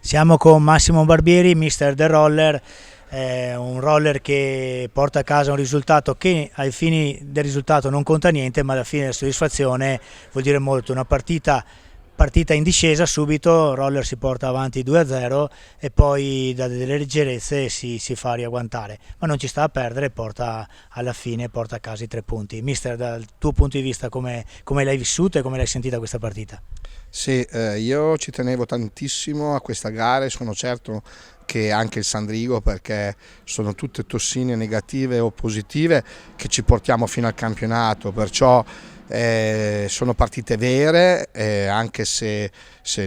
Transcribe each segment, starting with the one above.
Siamo con Massimo Barbieri, mister del roller, un roller che porta a casa un risultato che ai fini del risultato non conta niente, ma alla fine della soddisfazione vuol dire molto. Una partita in discesa, subito roller si porta avanti 2-0 e poi da delle leggerezze si fa riagguantare, ma non ci sta a perdere, alla fine porta a casa i 3 punti. Mister, dal tuo punto di vista come l'hai vissuta e come l'hai sentita questa partita? Sì, io ci tenevo tantissimo a questa gara e sono certo che anche il Sandrigo, perché sono tutte tossine negative o positive che ci portiamo fino al campionato, perciò sono partite vere, anche se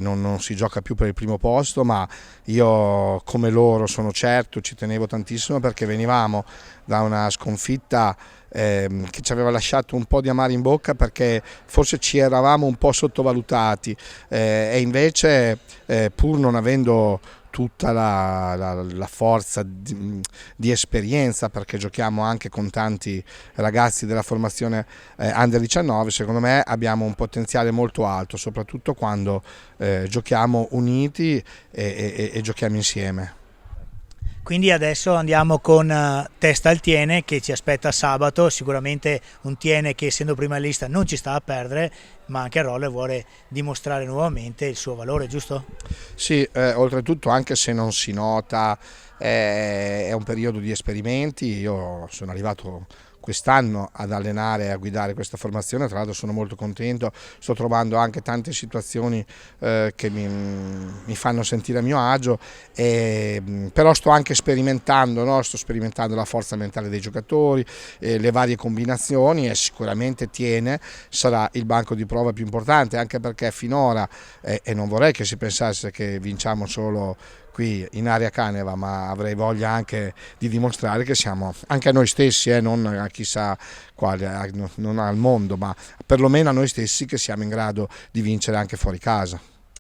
non si gioca più per il primo posto, ma io come loro sono certo, ci tenevo tantissimo perché venivamo da una sconfitta che ci aveva lasciato un po' di amaro in bocca, perché forse ci eravamo un po' sottovalutati, e invece pur non avendo tutta la forza di esperienza, perché giochiamo anche con tanti ragazzi della formazione Under 19, secondo me abbiamo un potenziale molto alto, soprattutto quando giochiamo uniti e giochiamo insieme. Quindi adesso andiamo con Testa al Tiene che ci aspetta sabato, sicuramente un Tiene che essendo prima in lista non ci sta a perdere, ma anche il roller vuole dimostrare nuovamente il suo valore, giusto? Sì, oltretutto anche se non si nota, è un periodo di esperimenti. Io sono arrivato quest'anno ad allenare e a guidare questa formazione, tra l'altro sono molto contento, sto trovando anche tante situazioni che mi fanno sentire a mio agio, però sto anche sperimentando, no? Sto sperimentando la forza mentale dei giocatori, le varie combinazioni, e sicuramente Tiene sarà il banco di prova più importante, anche perché finora, e non vorrei che si pensasse che vinciamo solo qui in area Caneva, ma avrei voglia anche di dimostrare che siamo anche a noi stessi, non a chissà quale, non al mondo, ma perlomeno a noi stessi, che siamo in grado di vincere anche fuori casa.